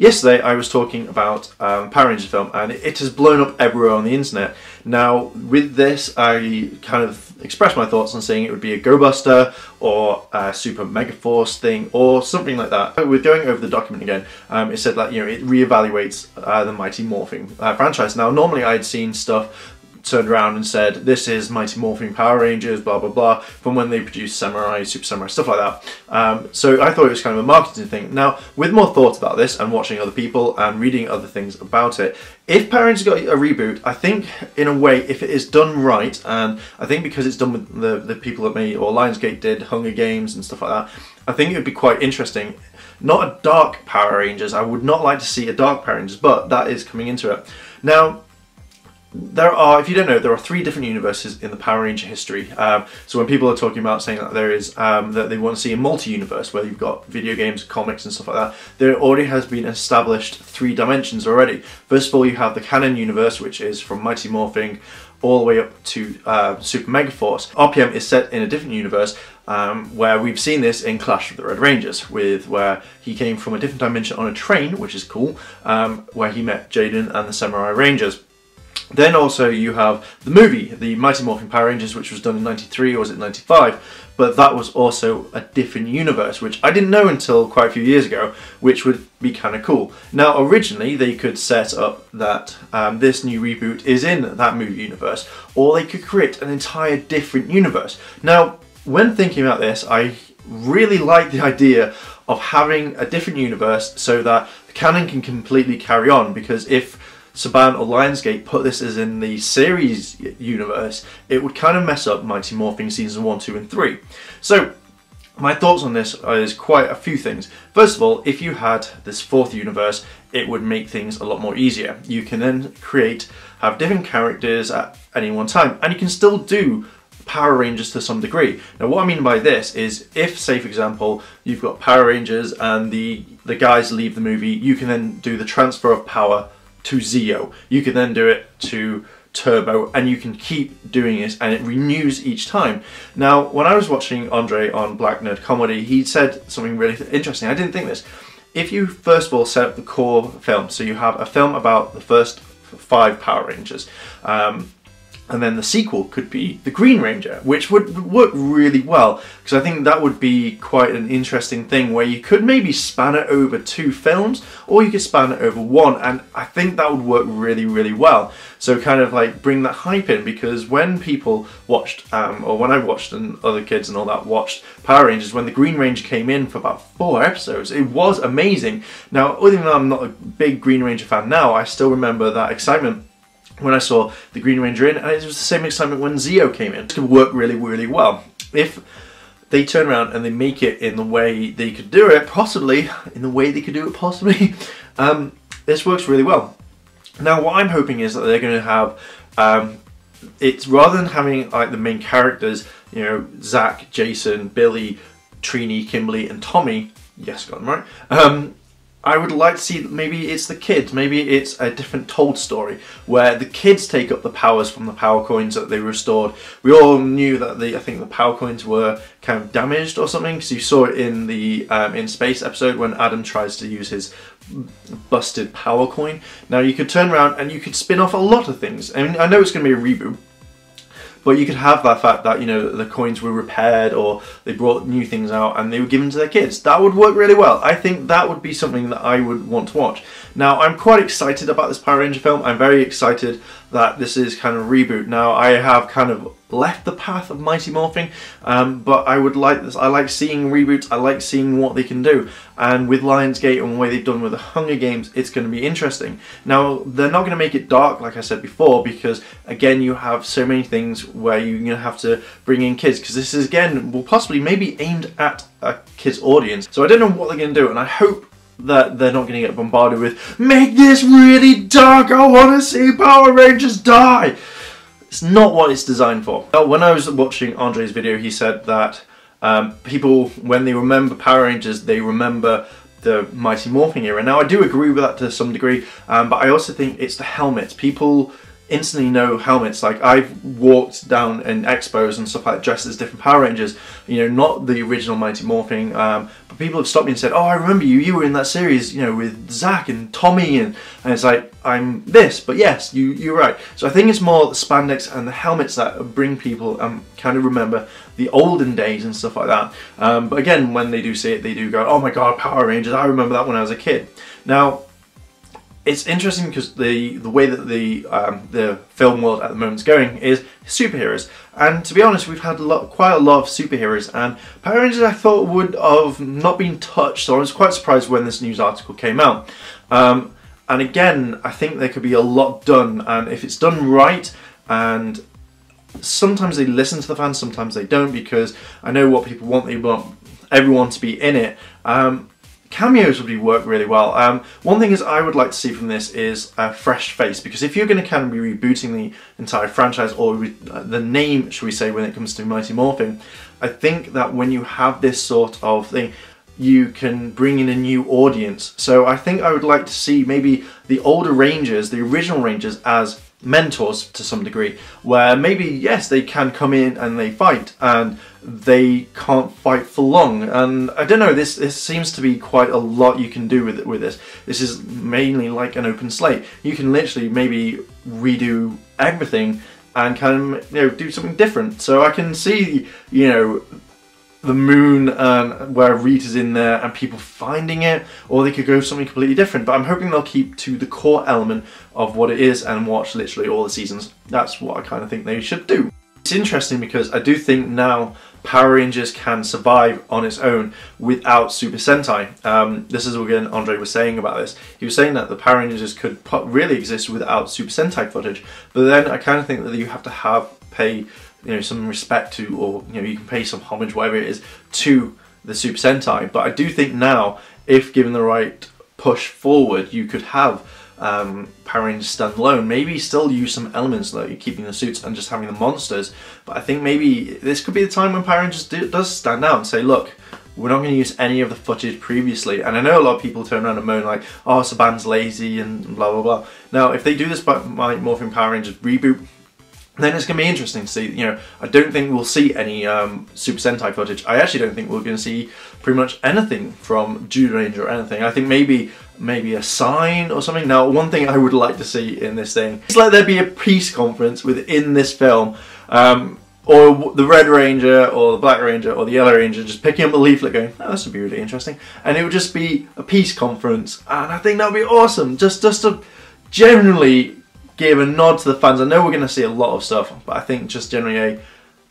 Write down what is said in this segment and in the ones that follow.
Yesterday I was talking about Power Rangers film, and it has blown up everywhere on the internet. Now with this I kind of expressed my thoughts on saying it would be a Go Buster or a Super Mega Force thing or something like that. With going over the document again, it said that, you know, it reevaluates the Mighty Morphin franchise. Now normally I'd seen stuff turned around and said this is Mighty Morphin Power Rangers blah blah blah from when they produced Samurai, Super Samurai, stuff like that. So I thought it was kind of a marketing thing. Now with more thoughts about this and watching other people and reading other things about it, if Power Rangers got a reboot, I think in a way if it is done right, and I think because it's done with the people that made, or Lionsgate did, Hunger Games and stuff like that, I think it would be quite interesting. Not a dark Power Rangers, I would not like to see a dark Power Rangers, but that is coming into it. Now there are, if you don't know, there are 3 different universes in the Power Ranger history. So when people are talking about saying that there is, that they want to see a multi-universe where you've got video games, comics and stuff like that, there already has been established 3 dimensions already. First of all, you have the canon universe, which is from Mighty Morphin all the way up to Super Mega Force. RPM is set in a different universe where we've seen this in Clash of the Red Rangers, where he came from a different dimension on a train, which is cool, where he met Jaden and the Samurai Rangers. Then also you have the movie, the Mighty Morphin Power Rangers, which was done in '93, or was it '95? But that was also a different universe, which I didn't know until quite a few years ago, which would be kind of cool. Now originally they could set up that this new reboot is in that movie universe, or they could create an entire different universe. Now when thinking about this, I really like the idea of having a different universe so that the canon can completely carry on, because if Saban or Lionsgate put this as in the series universe, it would kind of mess up Mighty Morphin season 1, 2 and 3. So my thoughts on this is quite a few things. First of all, if you had this 4th universe, it would make things a lot more easier. You can then have different characters at any one time, and you can still do Power Rangers to some degree. Now what I mean by this is, if say for example you've got Power Rangers and the guys leave the movie, you can then do the transfer of power to Zeo. You can then do it to Turbo, and you can keep doing this, and it renews each time. Now when I was watching Andre on Black Nerd Comedy, he said something really interesting. I didn't think this. If you first of all set up the core film, so you have a film about the first 5 Power Rangers, and then the sequel could be the Green Ranger, which would work really well, because I think that would be quite an interesting thing where you could maybe span it over 2 films, or you could span it over 1, and I think that would work really, really well. So kind of like bring that hype in, because when people watched, or when I watched and other kids and all that watched Power Rangers, when the Green Ranger came in for about 4 episodes, it was amazing. Now, other than I'm not a big Green Ranger fan now, I still remember that excitement when I saw the Green Ranger in, and it was the same excitement when Zeo came in. It could work really, really well. If they turn around and they make it in the way they could do it, possibly, this works really well. Now what I'm hoping is that they're going to have, it's rather than having like the main characters, you know, Zach, Jason, Billy, Trini, Kimberly and Tommy, yes, got them right, I would like to see, maybe it's the kids, maybe it's a different told story where the kids take up the powers from the power coins that they restored. We all knew that I think the power coins were kind of damaged or something, because you saw it in the In Space episode when Adam tries to use his busted power coin. Now you could turn around and you could spin off a lot of things. I mean, I know it's going to be a reboot, but you could have that fact that, you know, the coins were repaired, or they brought new things out and they were given to their kids. That would work really well. I think that would be something that I would want to watch. Now, I'm quite excited about this Power Ranger film. I'm very excited that this is kind of a reboot. Now, I have kind of left the path of Mighty Morphin, but I would like this. I like seeing reboots. I like seeing what they can do. And with Lionsgate and the way they've done with the Hunger Games, it's going to be interesting. Now, they're not going to make it dark, like I said before, because again, you have so many things where you're going to have to bring in kids, because this is, again, will possibly maybe aimed at a kids audience. So I don't know what they're going to do, and I hope that they're not going to get bombarded with, make this really dark, I want to see Power Rangers die. It's not what it's designed for. When I was watching Andre's video, he said that people, when they remember Power Rangers, they remember the Mighty Morphin era. Now I do agree with that to some degree, but I also think it's the helmets. People instantly know helmets. Like, I've walked down in expos and stuff like that dressed as different Power Rangers, you know, not the original Mighty Morphin, but people have stopped me and said, oh, I remember you were in that series, you know, with Zach and Tommy, and it's like, I'm this, but yes, you're right. So I think it's more the spandex and the helmets that bring people kind of remember the olden days and stuff like that. But again, when they do see it, they do go, oh my god, Power Rangers, I remember that when I was a kid. Now, it's interesting because the way that the film world at the moment is going is superheroes, and to be honest, we've had quite a lot of superheroes, and Power Rangers I thought would have not been touched, so I was quite surprised when this news article came out. And again, I think there could be a lot done, and if it's done right, and sometimes they listen to the fans, sometimes they don't, because I know what people want. They want everyone to be in it. Cameos would work really well. One thing is I would like to see from this is a fresh face, because if you're going to kind of be rebooting the entire franchise, or the name, should we say, when it comes to Mighty Morphin, I think that when you have this sort of thing, you can bring in a new audience. So I think I would like to see maybe the older Rangers, the original Rangers, as mentors to some degree, where maybe, yes, they can come in and they fight, and they can't fight for long. And I don't know, this seems to be quite a lot you can do with this. This is mainly like an open slate. You can literally maybe redo everything and kind of, you know, do something different. So I can see, you know, the moon where Rita's in there and people finding it, or they could go something completely different, but I'm hoping they'll keep to the core element of what it is and watch literally all the seasons. That's what I kind of think they should do. It's interesting because I do think now Power Rangers can survive on its own without Super Sentai. This is again Andre was saying about this. He was saying that the Power Rangers could really exist without Super Sentai footage, but then I kind of think that you have to pay, you know, some respect to, or, you know, you can pay some homage, whatever it is, to the Super Sentai. But I do think now, if given the right push forward, you could have Power Rangers standalone. Maybe still use some elements like keeping the suits and just having the monsters. But I think maybe this could be the time when Power Rangers does stand out and say, look, we're not going to use any of the footage previously. And I know a lot of people turn around and moan like, oh, Saban's lazy and blah blah blah. Now, if they do this by Morphin Power Rangers reboot, then it's going to be interesting to see. You know, I don't think we'll see any Super Sentai footage. I actually don't think we're going to see pretty much anything from Judo Ranger or anything. I think maybe a sign or something. Now, one thing I would like to see in this thing is like there be a peace conference within this film, or the Red Ranger or the Black Ranger or the Yellow Ranger just picking up a leaflet going, oh, this would be really interesting, and it would just be a peace conference, and I think that would be awesome, just to generally give a nod to the fans. I know we're going to see a lot of stuff, but I think just generally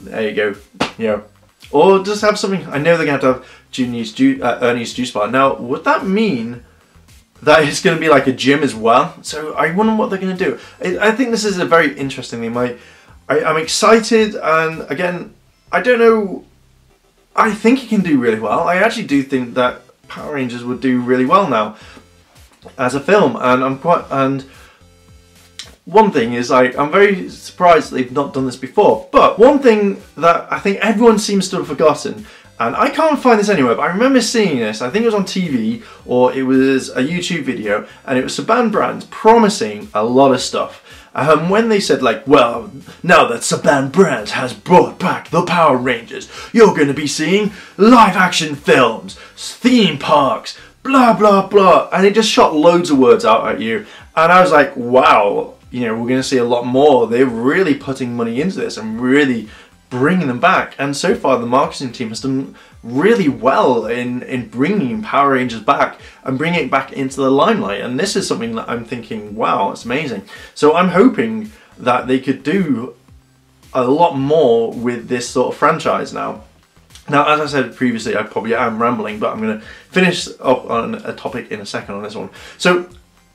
there you go, you know, or just have something. I know they're going to have Ernie's Juice Bar. Now, would that mean that it's going to be like a gym as well? So I wonder what they're going to do. I think this is a very interesting thing. I'm excited, and again, I don't know, I think it can do really well. I actually do think that Power Rangers would do really well now as a film, and one thing is, I'm very surprised that they've not done this before. But one thing that I think everyone seems to have forgotten, and I can't find this anywhere, but I remember seeing this, I think it was on TV, or it was a YouTube video, and it was Saban Brands promising a lot of stuff. When they said like, well, now that Saban Brands has brought back the Power Rangers, you're going to be seeing live action films, theme parks, blah blah blah, and it just shot loads of words out at you, and I was like, wow, you know, we're going to see a lot more. They're really putting money into this and really bringing them back, and so far the marketing team has done really well in bringing Power Rangers back and bringing it back into the limelight, and this is something that I'm thinking, wow, it's amazing. So I'm hoping that they could do a lot more with this sort of franchise now. Now, as I said previously, I probably am rambling, but I'm going to finish up on a topic in a second on this one. So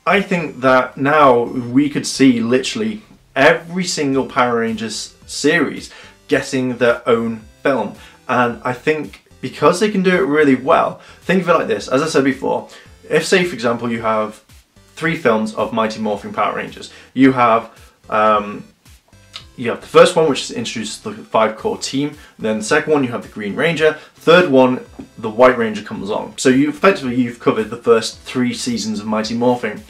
I think that now we could see literally every single Power Rangers series getting their own film, and I think because they can do it really well, think of it like this. As I said before, if, say for example, you have 3 films of Mighty Morphin Power Rangers, you have the first one, which introduces the 5 core team, then the second one you have the Green Ranger, third one the White Ranger comes along. So you've covered the first 3 seasons of Mighty Morphin.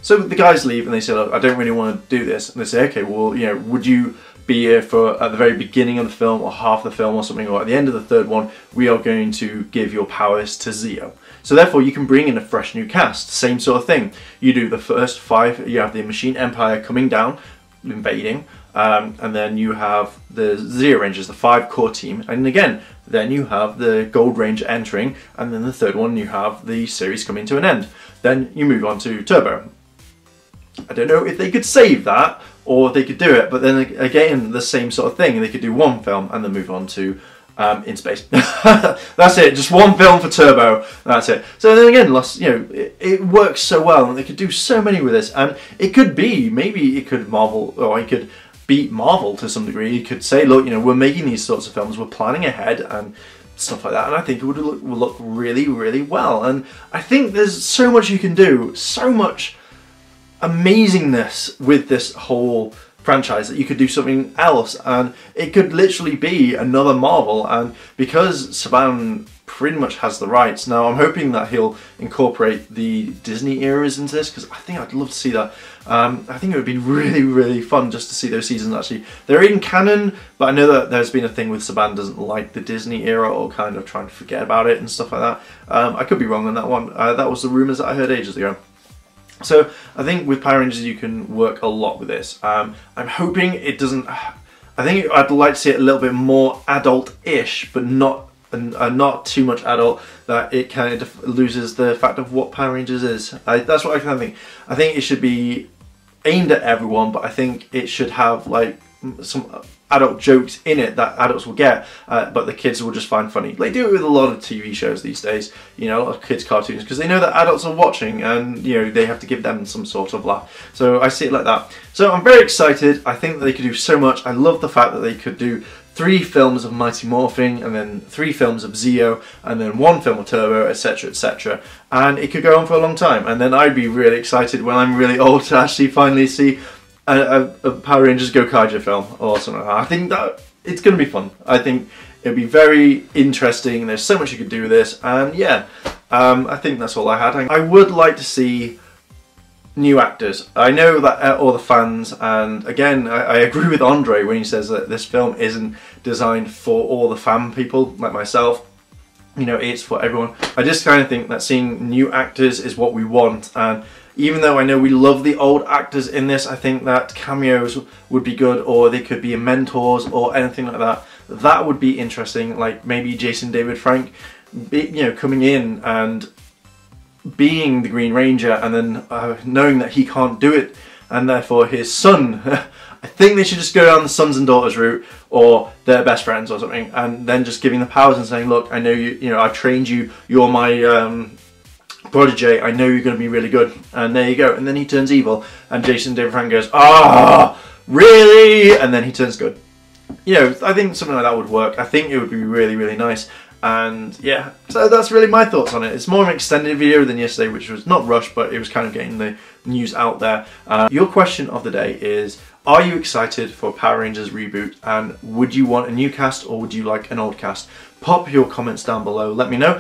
So the guys leave and they say, look, I don't really want to do this. And they say, okay, well, you know, would you be here for at the very beginning of the film or half the film or something, or at the end of the third one, we are going to give your powers to Zeo. So therefore you can bring in a fresh new cast, same sort of thing. You do the first 5, you have the Machine Empire coming down, invading, and then you have the Zeo Rangers, the 5 core team, and again, then you have the Gold Ranger entering, and then the third one you have the series coming to an end. Then you move on to Turbo. I don't know if they could save that, or they could do it, but then again, the same sort of thing. They could do one film and then move on to In Space. That's it, just one film for Turbo, that's it. So then again, you know, it works so well, and they could do so many with this, and it could be, maybe it could Marvel, or it could beat Marvel to some degree. You could say, look, you know, we're making these sorts of films, we're planning ahead, and stuff like that, and I think it would look really, really well. And I think there's so much you can do, so much amazingness with this whole franchise, that you could do something else, and it could literally be another Marvel. And because Saban pretty much has the rights now, I'm hoping that he'll incorporate the Disney eras into this, because I think I'd love to see that. I think it would be really, really fun just to see those seasons actually. They're in canon, but I know that there's been a thing with Saban doesn't like the Disney era, or kind of trying to forget about it and stuff like that. I could be wrong on that one. That was the rumours that I heard ages ago. So I think with Power Rangers you can work a lot with this. I'm hoping it doesn't. I think I'd like to see it a little bit more adult-ish, but not too much adult that it kind of loses the fact of what Power Rangers is. That's what I kind of think. I think it should be aimed at everyone, but I think it should have like some adult jokes in it that adults will get, but the kids will just find funny. They do it with a lot of TV shows these days, you know, a lot of kids cartoons, because they know that adults are watching, and you know, they have to give them some sort of laugh. So I see it like that. So I'm very excited. I think that they could do so much. I love the fact that they could do 3 films of Mighty Morphin, and then 3 films of Zeo, and then 1 film of Turbo, etc, etc. And it could go on for a long time, and then I'd be really excited when I'm really old to actually finally see a Power Rangers Gokaiger film or something like that. I think that it's going to be fun. I think it'll be very interesting. There's so much you could do with this, and yeah, I think that's all I had. I would like to see new actors. I know that all the fans, and again, I agree with Andre when he says that this film isn't designed for all the fan people like myself. You know, it's for everyone. I just kind of think that seeing new actors is what we want, and even though I know we love the old actors in this, I think that cameos would be good, or they could be mentors or anything like that. That would be interesting, like maybe Jason David Frank, you know, coming in and being the Green Ranger, and then knowing that he can't do it, and therefore his son. I think they should just go down the sons and daughters route, or they're best friends or something, and then just giving the powers and saying, look, I know you know, I've trained you, you're my protege, I know you're going to be really good, and there you go. And then he turns evil, and Jason David Frank goes, ah, really? And then he turns good. You know, I think something like that would work. I think it would be really, really nice. And yeah, so that's really my thoughts on it. It's more of an extended video than yesterday, which was not rushed, but it was kind of getting the news out there. Your question of the day is, are you excited for Power Rangers Reboot, and would you want a new cast, or would you like an old cast? Pop your comments down below, let me know.